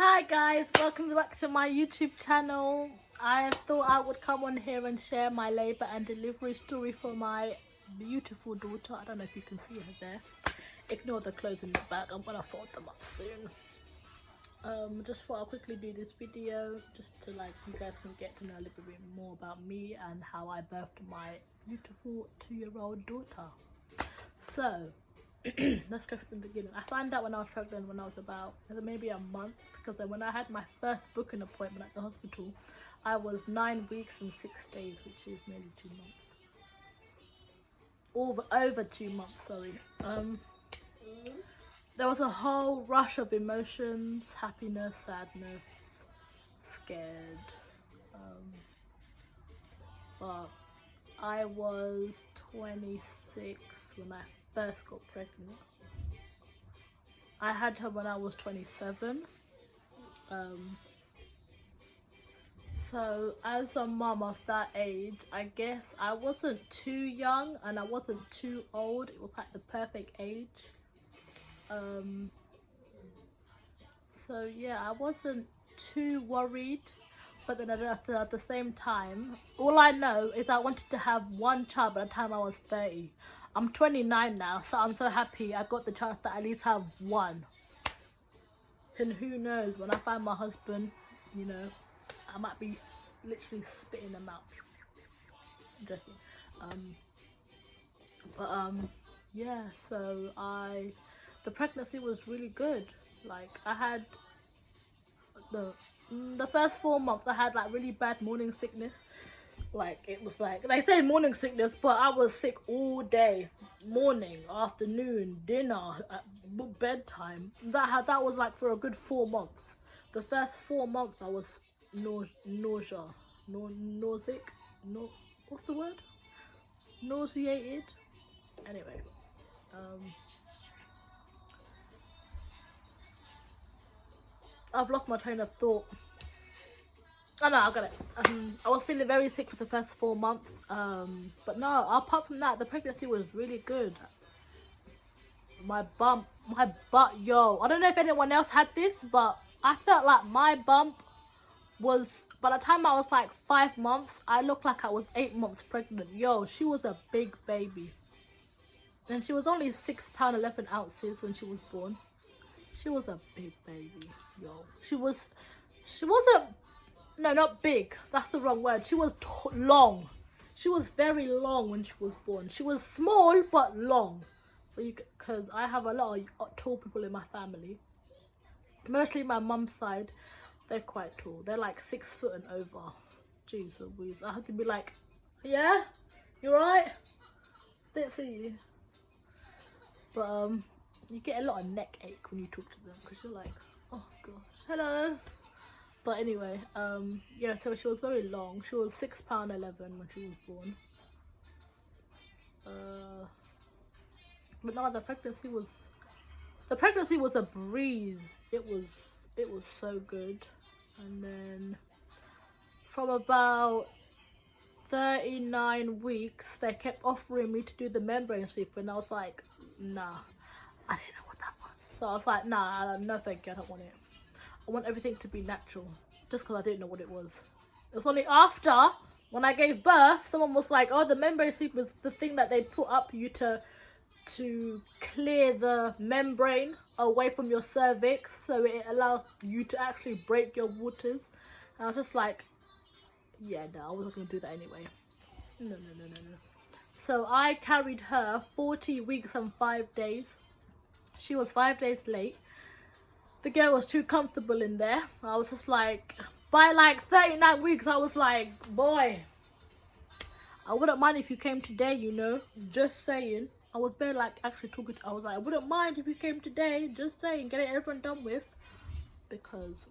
Hi guys, welcome back to my YouTube channel. I thought I would come on here and share my labour and delivery story for my beautiful daughter. I don't know if you can see her there. Ignore the clothes in the back, I'm gonna fold them up soon. Just thought I'll quickly do this video just to you guys can get to know a little bit more about me and how I birthed my beautiful 2-year-old daughter. So let's go from the beginning. I found out when I was pregnant when I was about maybe a month, because then when I had my first booking appointment at the hospital, I was 9 weeks and 6 days, which is nearly 2 months. Over 2 months, sorry. There was a whole rush of emotions: happiness, sadness, scared. But I was 26 when I first got pregnant. I had her when I was 27. So as a mum of that age, I guess I wasn't too young and I wasn't too old. It was like the perfect age. So yeah, I wasn't too worried. But then at the same time, all I know is I wanted to have one child by the time I was 30. I'm 29 now, so I'm so happy I got the chance to at least have one. And who knows, when I find my husband, you know, I might be literally spitting them out. I'm joking. Yeah, so the pregnancy was really good. Like, I had the first 4 months I had like really bad morning sickness. Like, it was like, they say morning sickness, but I was sick all day, morning, afternoon, dinner, bedtime. That was like for a good 4 months. The first 4 months I was nausea, nauseous, what's the word? Nauseated. Anyway, I've lost my train of thought. Oh no, I got it. I was feeling very sick for the first 4 months. But no, apart from that, the pregnancy was really good. My butt, yo. I don't know if anyone else had this, but I felt like my bump was, by the time I was like 5 months, I looked like I was 8 months pregnant. Yo, she was a big baby. And she was only 6 pounds 11 ounces when she was born. She was a big baby, yo. She wasn't, no, not big. That's the wrong word. She was long. She was very long when she was born. She was small but long. Because I have a lot of tall people in my family. Mostly my mum's side, they're quite tall. They're like 6 foot and over. Jeez Louise. I have to be like, yeah, you right? Didn't see you. But you get a lot of neck ache when you talk to them because you're like, oh gosh, hello. But anyway, yeah, so she was very long. She was 6 pounds 11 when she was born. But no, the pregnancy was a breeze. It was so good. And then from about 39 weeks, they kept offering me to do the membrane sweep, and I was like, nah, I didn't know what that was. So I was like, nah, no thank you, I don't want it. I want everything to be natural, just because I didn't know what it was. It was only after, when I gave birth, someone was like, oh, the membrane sweep was the thing that they put up you to clear the membrane away from your cervix, so it allows you to actually break your waters. And I was just like, yeah, no, I wasn't going to do that anyway. No. So I carried her 40 weeks and 5 days. She was 5 days late. The girl was too comfortable in there. I was just like, by like 39 weeks, I was like, boy, I wouldn't mind if you came today, you know, just saying. I was there like actually talking to, I was like, I wouldn't mind if you came today, just saying, get it everyone done with. Because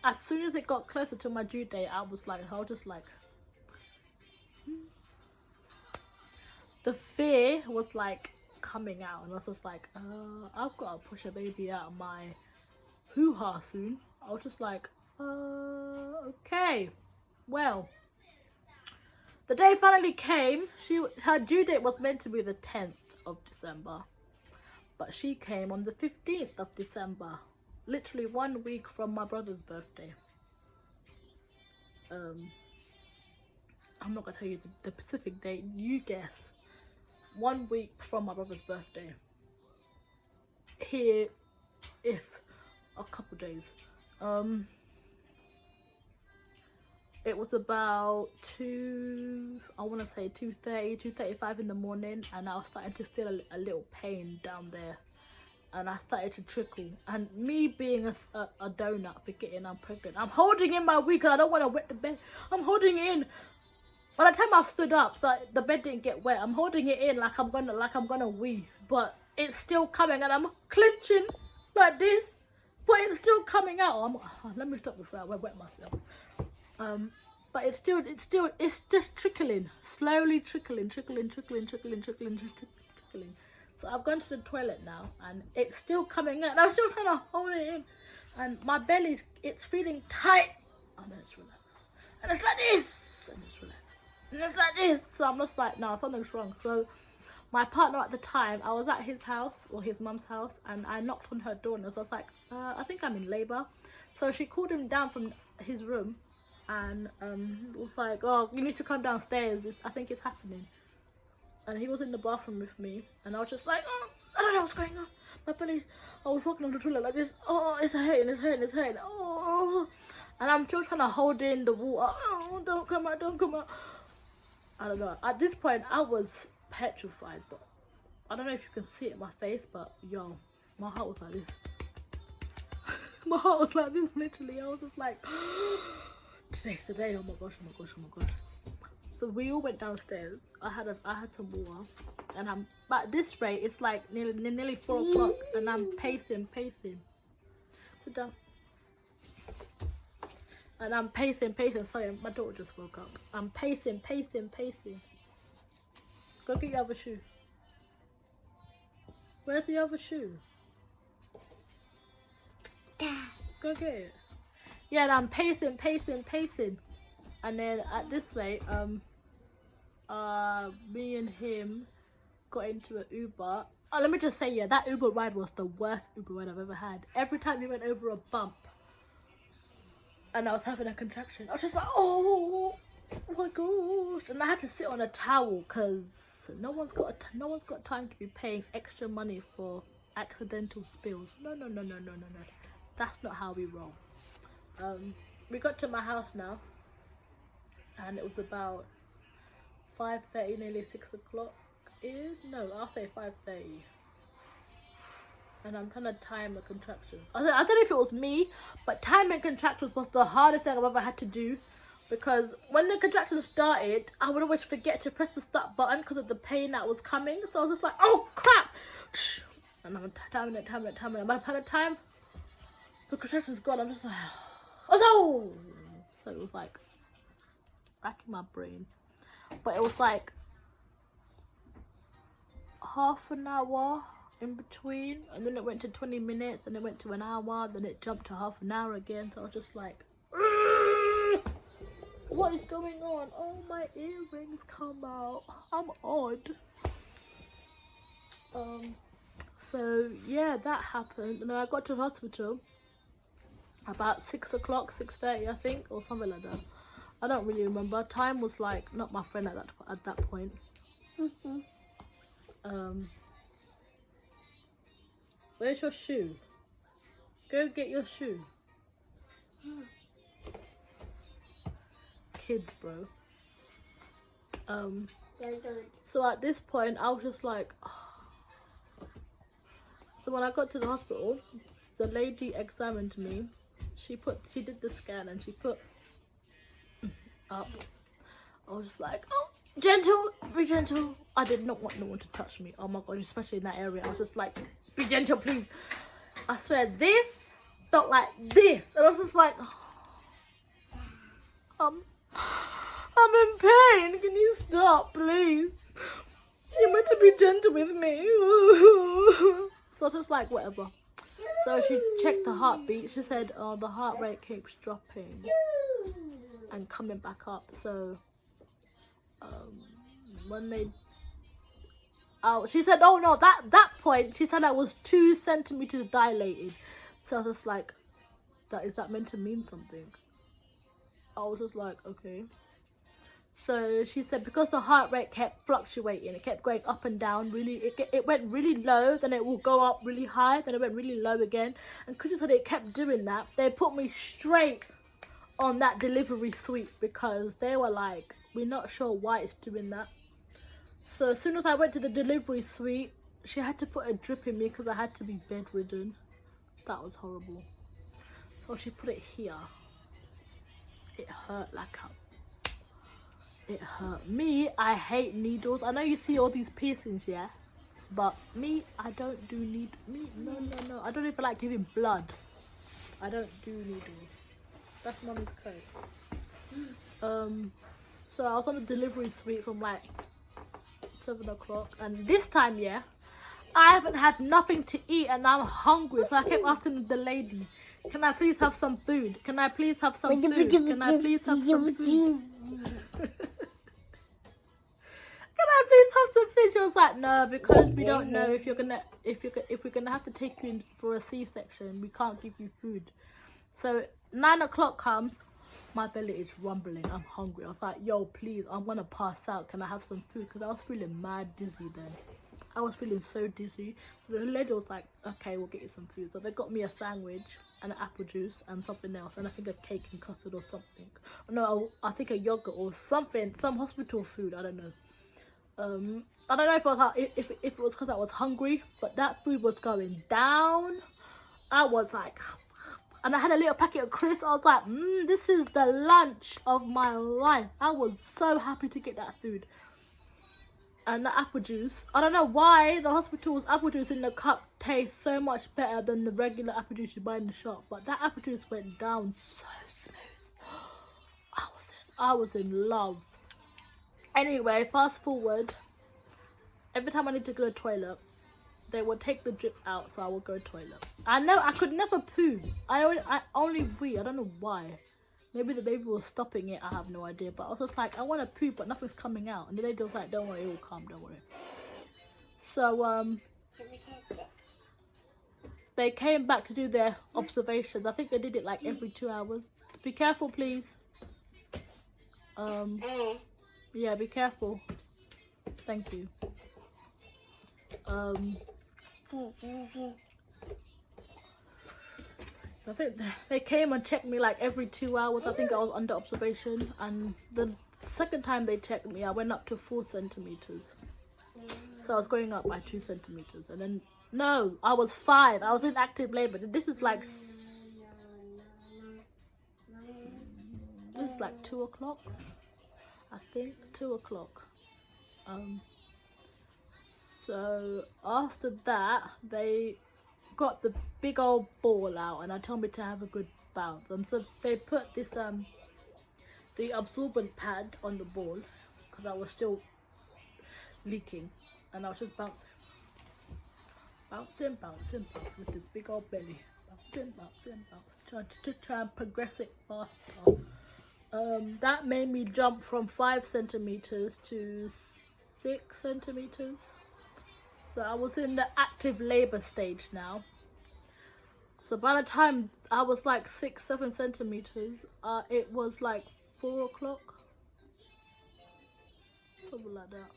as soon as it got closer to my due date, I was just like, the fear was like coming out, and I was just like, I've got to push a baby out of my hoo-ha soon. I was just like, okay, well, the day finally came. Her due date was meant to be the 10th of December, but she came on the 15th of December. literally 1 week from my brother's birthday. I'm not gonna tell you the specific date. You guess. 1 week from my brother's birthday. Here, if a couple days. It was about 2:35 in the morning, and I was starting to feel a little pain down there, and I started to trickle. And me being a donut, forgetting I'm pregnant, I'm holding in my wee because I don't want to wet the bed. I'm holding it in. By the time I've stood up, so the bed didn't get wet, I'm holding it in like I'm gonna wee, but it's still coming, and I'm clenching like this, but it's still coming out. Let me stop before I wet myself. But it's just trickling, slowly trickling. So I've gone to the toilet now, and it's still coming out, and I'm still trying to hold it in, and my belly's, it's feeling tight, and then it's relaxed, and it's like this, and it's relaxed, and it's like this. So I'm just like, no, something's wrong. So my partner at the time, I was at his house, or his mum's house, and I knocked on her door, and I was like, I think I'm in labour. So she called him down from his room, and was like, oh, you need to come downstairs, I think it's happening. And he was in the bathroom with me, and I was just like, oh, I don't know what's going on. My belly, I was walking on the toilet like this, oh, it's hurting, oh, and I'm still trying to hold in the water, oh, don't come out. I don't know, at this point I was petrified, but I don't know if you can see it in my face, but yo, my heart was like this. My heart was like this, literally. I was just like, today's the day. Oh my gosh. So we all went downstairs. I had some water, and I'm, but at this rate it's like nearly 4 o'clock, and I'm pacing. Sit down. And I'm pacing. Sorry, my daughter just woke up. I'm pacing. Go get your other shoe. Where's the other shoe? Go get it. Yeah, and I'm pacing. And then at this rate, me and him got into an Uber. Oh, let me just say, yeah, that Uber ride was the worst Uber ride I've ever had. Every time we went over a bump and I was having a contraction, I was just like, oh my gosh. And I had to sit on a towel because no one's got time to be paying extra money for accidental spills. No. That's not how we roll. We got to my house now, and it was about 5:30, nearly 6 o'clock. I'll say 5:30. And I'm trying to time the contractions. I don't know if it was me, but timing contractions was the hardest thing I've ever had to do, because when the contractions started, I would always forget to press the start button because of the pain that was coming. So I was just like, oh crap, and I'm timing it. And by the time the contraction's gone, I'm just like, oh, so it was like racking my brain. But it was like half an hour in between, and then it went to 20 minutes, and it went to an hour, then it jumped to half an hour again. So I was just like, what is going on? Oh, my earrings come out. I'm odd. So yeah, that happened, and then I got to the hospital about 6 o'clock, 6:30 I think, or something like that. I don't really remember. Time was like not my friend at that point. Where's your shoe? Go get your shoe. Kids, bro. So at this point I was just like, so when I got to the hospital, the lady examined me. She did the scan, and she put up. I was just like, oh, gentle, be gentle. I did not want no one to touch me. Oh my god, especially in that area. I was just like, be gentle, please. I swear, this felt like this, and I was just like, I'm in pain. Can you stop, please? You're meant to be gentle with me. So I was just like, whatever. So she checked the heartbeat. She said, oh, the heart rate keeps dropping and coming back up. So she said, oh no, that point she said I was 2 centimeters dilated. So I was just like, is that meant to mean something? I was just like, okay. So she said because the heart rate kept fluctuating, it kept going up and down. Really, it went really low, then it will go up really high, then it went really low again. And because she said it kept doing that, they put me straight on that delivery suite because they were like, we're not sure why it's doing that. So as soon as I went to the delivery suite, she had to put a drip in me because I had to be bedridden. That was horrible. So she put it here. It hurt like hell. It hurt. Me, I hate needles. I know you see all these piercings, yeah? But me, I don't do no. I don't even like giving blood. I don't do needles. That's mommy's code. So I was on the delivery suite from like 7 o'clock. And this time, yeah, I haven't had nothing to eat and I'm hungry. So I kept asking the lady, can I please have some food? Can I please have some food? Can I please have some food? Can I please have some food? She was like, no, because we don't know if we're gonna have to take you in for a C-section. We can't give you food. So 9 o'clock comes, my belly is rumbling. I'm hungry. I was like, yo, please, I'm gonna pass out. Can I have some food? Because I was feeling mad dizzy then. I was feeling so dizzy. So the lady was like, okay, we'll get you some food. So they got me a sandwich and an apple juice and something else, and I think a cake and custard or something. No, I think a yogurt or something, some hospital food. I don't know. I don't know if it was because I was hungry, but that food was going down. I was like, and I had a little packet of crisps. I was like, this is the lunch of my life. I was so happy to get that food. And the apple juice, I don't know why the hospital's apple juice in the cup tastes so much better than the regular apple juice you buy in the shop. But that apple juice went down so smooth. I was in love. Anyway, fast forward. Every time I need to go to the toilet, they would take the drip out, so I would go to the toilet. I know I could never poo. I only wee. I don't know why. Maybe the baby was stopping it. I have no idea. But I was just like, I want to poo, but nothing's coming out. And the lady was like, don't worry, it will come. Don't worry. So they came back to do their observations. I think they did it like every 2 hours. Be careful, please. Yeah, be careful. Thank you. I think they came and checked me like every 2 hours. I think I was under observation, and the second time they checked me, I went up to 4 centimeters. So I was going up by 2 centimeters, and then no, I was 5. I was in active labor. This is like 2 o'clock. I think 2 o'clock. So after that, they got the big old ball out and I told me to have a good bounce. And so they put this the absorbent pad on the ball because I was still leaking, and I was just bouncing with this big old belly, bouncing, trying to progress it faster. That made me jump from 5 centimeters to 6 centimeters. So I was in the active labor stage now. So by the time I was like 6-7 centimeters, it was like 4 o'clock, something like that.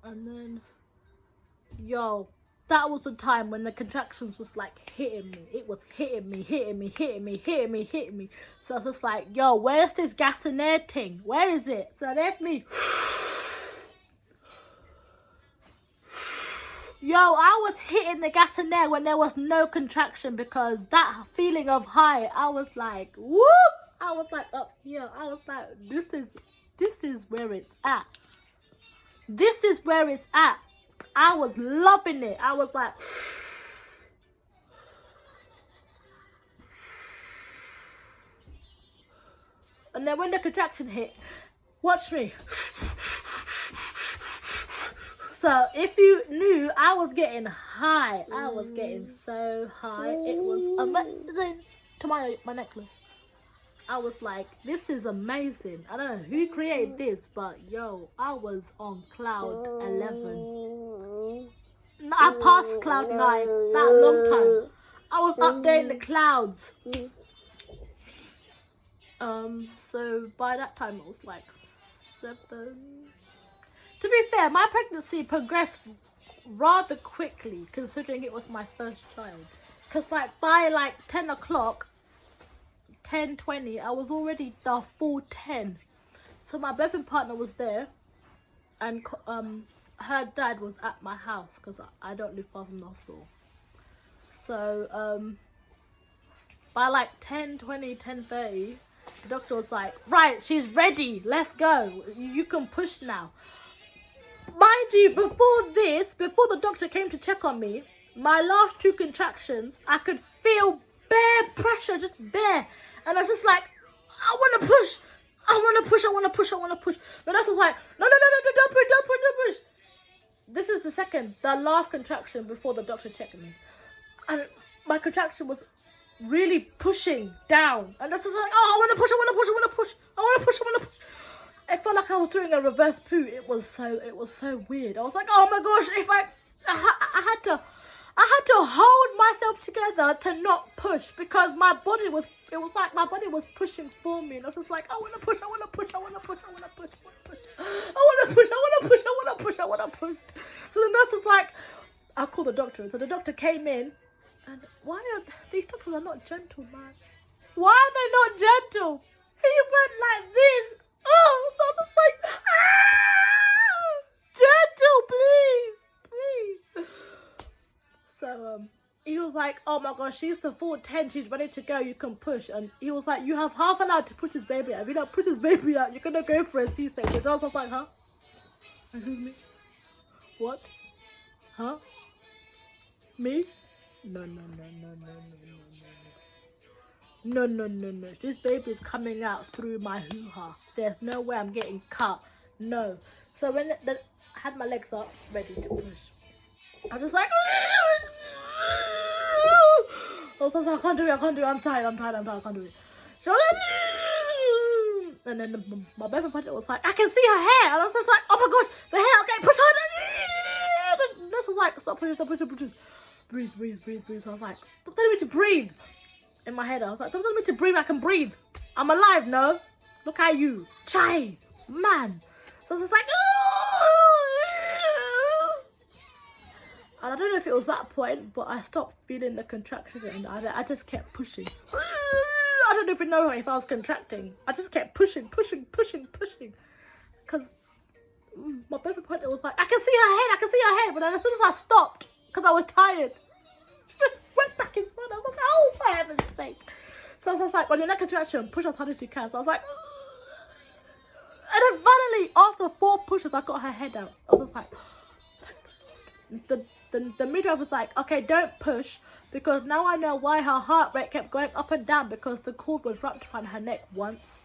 And then, yo, that was the time when the contractions was like hitting me. It was hitting me. So I was just like, yo, where's this gas and air thing? Where is it? So there's me. Yo, I was hitting the gas and air when there was no contraction, because that feeling of high, I was like, whoop! I was like up here. I was like, this is where it's at. This is where it's at. I was loving it. I was like, and then when the contraction hit, watch me. So if you knew, I was getting high. I was getting so high. It was amazing. To my necklace. I was like, this is amazing. I don't know who created this, but yo, I was on cloud 11. I passed cloud 9 that long time. I was up there in the clouds. So by that time it was like 7. To be fair, my pregnancy progressed rather quickly considering it was my first child. Because like by like 10 o'clock, 10:20, I was already the full 10. So my birthing partner was there, and her dad was at my house because I don't live far from the hospital. So by like 10:20, 10:30, the doctor was like, right, she's ready, let's go, you can push now. Mind you, before the doctor came to check on me, my last 2 contractions, I could feel bare pressure, just bare. And I was just like, I want to push. I want to push. I want to push. I want to push. The nurse was like, no, don't push, don't push, don't push. This is the last contraction before the doctor checked me. And my contraction was really pushing down. And I was just like, oh, I want to push, I want to push, I want to push. I want to push, I want to push. It felt like I was doing a reverse poo. It was so weird. I was like, oh my gosh, if I had to hold myself together to not push because my body was pushing for me, and I was just like, I want to push, I want to push, I want to push, I want to push, I want to push, I want to push, I want to push, I want to push. So the nurse was like, I'll call the doctor. So the doctor came in, and these doctors are not gentle, man. Why are they not gentle? He went like this. Oh, so I was just like, gentle, please. So he was like, oh my gosh, she's the full 10, she's ready to go, you can push. And he was like, you have half an hour to push his baby out. If you don't push his baby out, you're gonna go for a C-section. So I was like, huh? Excuse me? What? Huh? Me? No. This baby is coming out through my hoo-ha. There's no way I'm getting cut. No. So when I had my legs up, ready to push, I was just like, I was like, I can't do it. I'm tired, I can't do it. So and then my birthday partner was like, I can see her hair. And I was just like, oh my gosh, the hair, okay, push on. And this was like, stop pushing. Breathe. So I was like, stop telling me to breathe. In my head, I was like, don't tell me to breathe, I can breathe. I'm alive, no? Look at you. Chai. Man. So I was just like, and I don't know if it was that point, but I stopped feeling the contractions and I just kept pushing. I don't even know if I was contracting. I just kept pushing. Because my birthday partner was like, I can see her head. But then as soon as I stopped, because I was tired, she just went back inside. I was like, oh, for heaven's sake. So I was like, on your next contraction, push as hard as you can. So I was like, and then finally, after 4 pushes, I got her head out. I was like, the midwife was like, okay, don't push, because now I know why her heart rate kept going up and down, because the cord was wrapped around her neck once.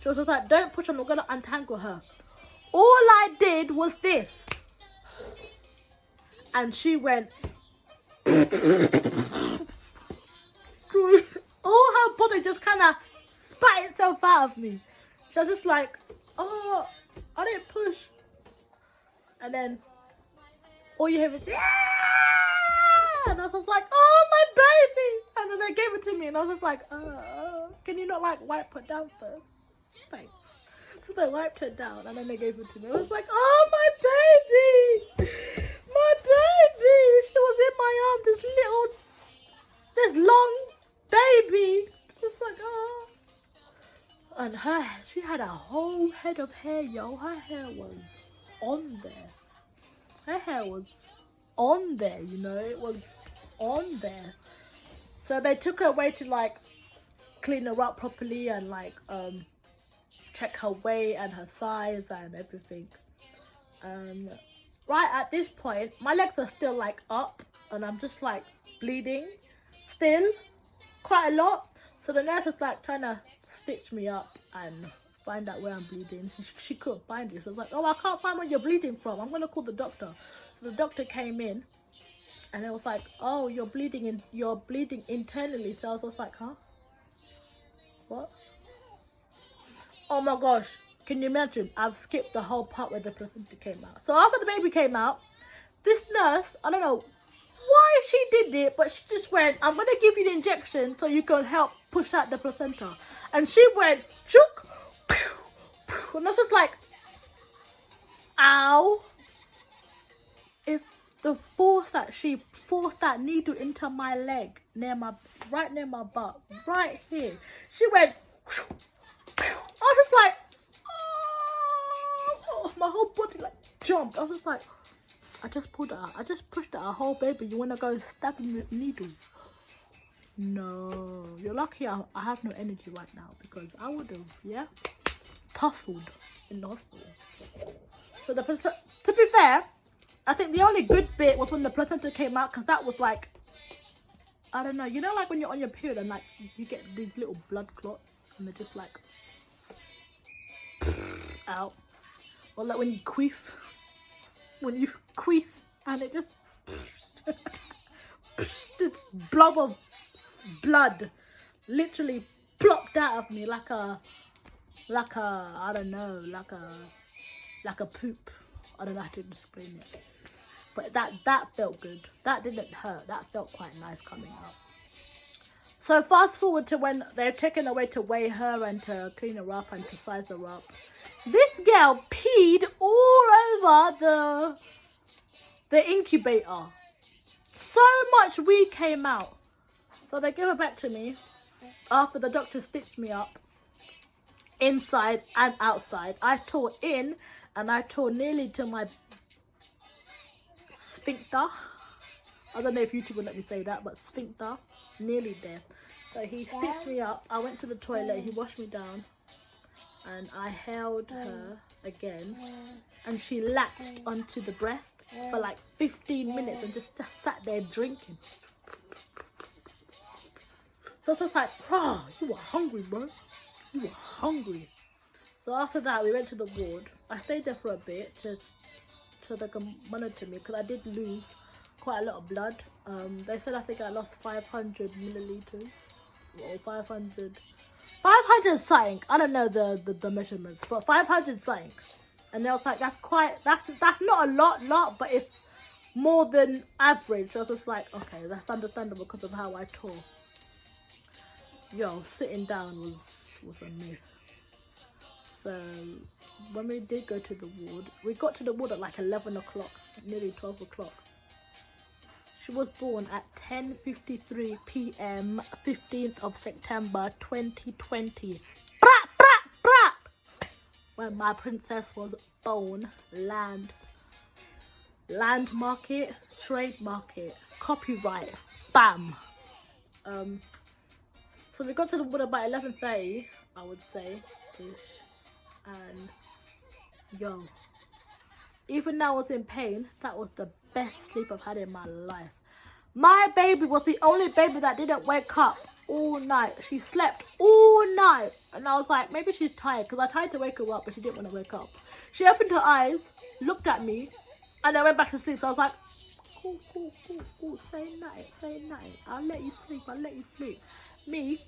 She was just like, don't push, I'm not going to untangle her. All I did was this. And she went. All her body just kind of spat itself out of me. She was just like, oh, I didn't push. And then all you hear is, yeah! And I was just like, oh, my baby. And then they gave it to me, and I was just like, can you not like wipe her down first? Thanks. So they wiped her down, and then they gave it to me. I was like, oh, my baby. My baby. She was in my arm, this long baby. Just like, oh. And she had a whole head of hair, yo. Her hair was on there. Her hair was on there, you know. It was on there. So they took her away to like clean her up properly and like check her weight and her size and everything. Right at this point, my legs are still like up and I'm just like bleeding still quite a lot. So the nurse is like trying to stitch me up and find out where I'm bleeding. She couldn't find it. So I was like, oh, I can't find where you're bleeding from. I'm gonna call the doctor. So the doctor came in and it was like, oh, you're bleeding internally. So I was just like, huh? What? Oh my gosh, can you imagine? I've skipped the whole part where the placenta came out. So after the baby came out, this nurse, I don't know why she did it, but she just went, I'm going to give you the injection so you can help push out the placenta. And she went, chook, pew, pew, and I was just like, ow. If the force that she forced that needle into my leg, right near my butt, right here, she went, pew, pew. I was just like, oh, my whole body like jumped. I was just like, I just pulled it out. I just pushed it out. Whole baby, you want to go stabbing me with needles? No. You're lucky I have no energy right now, because I would have, yeah, tussled in the hospital. So to be fair, I think the only good bit was when the placenta came out, because that was like, I don't know, you know, like when you're on your period and like you get these little blood clots and they're just like out. Or like when you queef. And it just this blob of blood literally plopped out of me like a I don't know, like a poop. I don't know how to explain it, but that felt good. That didn't hurt. That felt quite nice coming out. So fast forward to when they're taken away to weigh her and to clean her up and to size her up. This girl peed all over the incubator. So much wee came out. So they gave her back to me after the doctor stitched me up inside and outside. I tore in and I tore nearly to my sphincter. I don't know if YouTube will let me say that, but sphincter, nearly there. So he stitched me up. I went to the toilet. He washed me down. And I held her again, and she latched onto the breast for like 15 minutes and just sat there drinking. So I was like, "Ah, you were hungry, bro. You were hungry." So after that, we went to the ward. I stayed there for a bit so they can monitor me, because I did lose quite a lot of blood. They said I think I lost 500 milliliters or 500 something. I don't know the measurements, but 500 something. And they was like, that's not a lot, but it's more than average. I was just like, okay, that's understandable because of how I tore. Yo, sitting down was a myth. So when we did go to the ward, we got to the ward at like 11 o'clock, nearly 12 o'clock. She was born at 10:53 p.m. 15th of September 2020. Brat, brat, brat! When my princess was born. Landmark it, trademark it, copyright, bam. So we got to the ward about 11:30, I would say, ish. And yo, even though I was in pain, that was the best sleep I've had in my life. My baby was the only baby that didn't wake up all night. She slept all night. And I was like, maybe she's tired, because I tried to wake her up, but she didn't want to wake up. She opened her eyes, looked at me, and then went back to sleep. So I was like, cool. Say night. I'll let you sleep. Me,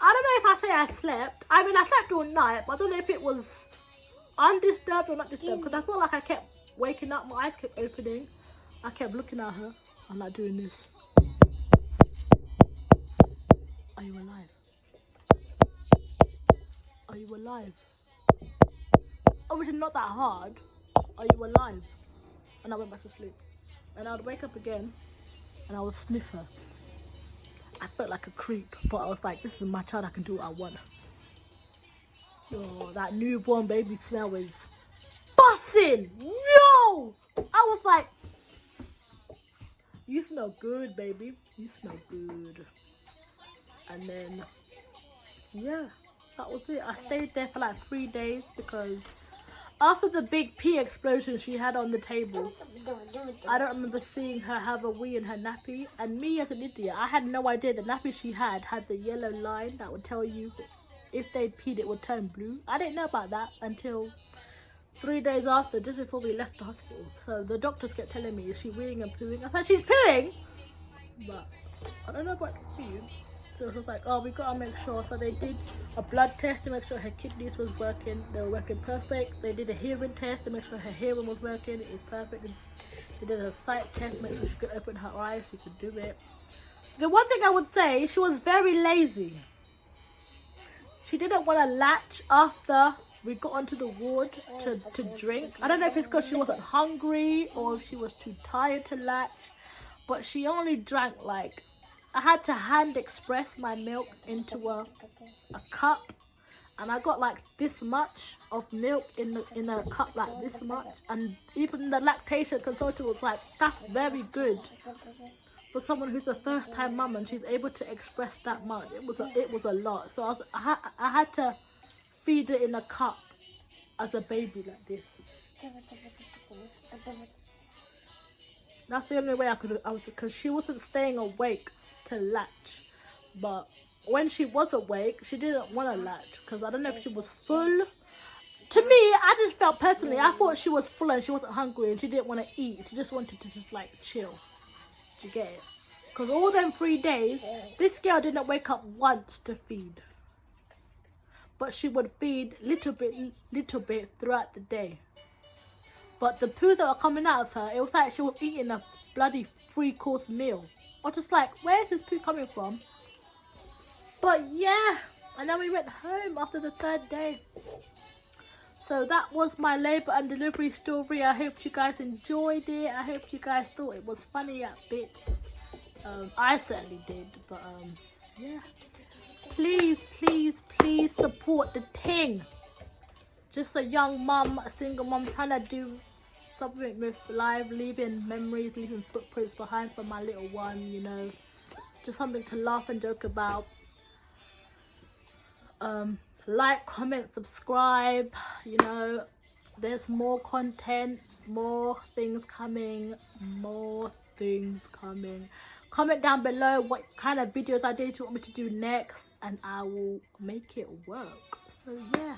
I don't know if I say I slept. I mean, I slept all night, but I don't know if it was undisturbed or not disturbed, because I felt like I kept waking up, my eyes kept opening, I kept looking at her, I'm like doing this. Are you alive? Are you alive? Obviously not that hard. Are you alive? And I went back to sleep. And I would wake up again and I would sniff her. I felt like a creep, but I was like, this is my child, I can do what I want. Oh, that newborn baby smell was bussin'. No! I was like, you smell good, baby. You smell good. And then, yeah, that was it. I stayed there for like 3 days because after the big pee explosion she had on the table, I don't remember seeing her have a wee in her nappy. And me as an idiot, I had no idea the nappy she had the yellow line that would tell you if they peed it would turn blue. I didn't know about that until 3 days after, just before we left the hospital. So the doctors kept telling me, is she weeing and pooing? I said, she's pooing, but I don't know about you. So it was like, oh, we gotta make sure. So they did a blood test to make sure her kidneys was working. They were working perfect. They did a hearing test to make sure her hearing was working. It was perfect. She did a sight test, make sure she could open her eyes, she could do it. The one thing I would say, she was very lazy. She didn't want to latch after we got onto the ward to drink. I don't know if it's because she wasn't hungry or if she was too tired to latch. But she only drank like, I had to hand express my milk into a cup. And I got like this much of milk in a cup, like this much. And even the lactation consultant was like, that's very good for someone who's a first time mum and she's able to express that much. It was a lot. So I had to feed it in a cup as a baby like this. That's the only way I was, because she wasn't staying awake to latch. But when she was awake, she didn't want to latch because I don't know if she was full. To me, I just felt personally, I thought she was full and she wasn't hungry and she didn't want to eat. She just wanted to just like chill. Do you get it? Because all them 3 days, this girl didn't wake up once to feed. But she would feed little bit throughout the day. But the poo that were coming out of her, it was like she was eating a bloody 3-course meal. I was just like, where is this poo coming from? But yeah, and then we went home after the 3rd day. So that was my labour and delivery story. I hope you guys enjoyed it. I hope you guys thought it was funny at bits. I certainly did. But yeah. Please support the thing. Just a young mum, a single mum trying to do something with life, leaving memories, leaving footprints behind for my little one, you know. Just something to laugh and joke about. Like, comment, subscribe, you know. There's more content, more things coming. Comment down below what kind of videos ideas you want me to do next and I will make it work. So yeah,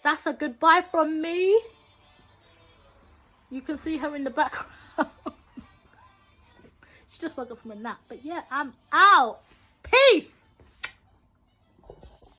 that's a goodbye from me. You can see her in the background. She just woke up from a nap. But yeah, I'm out. Peace.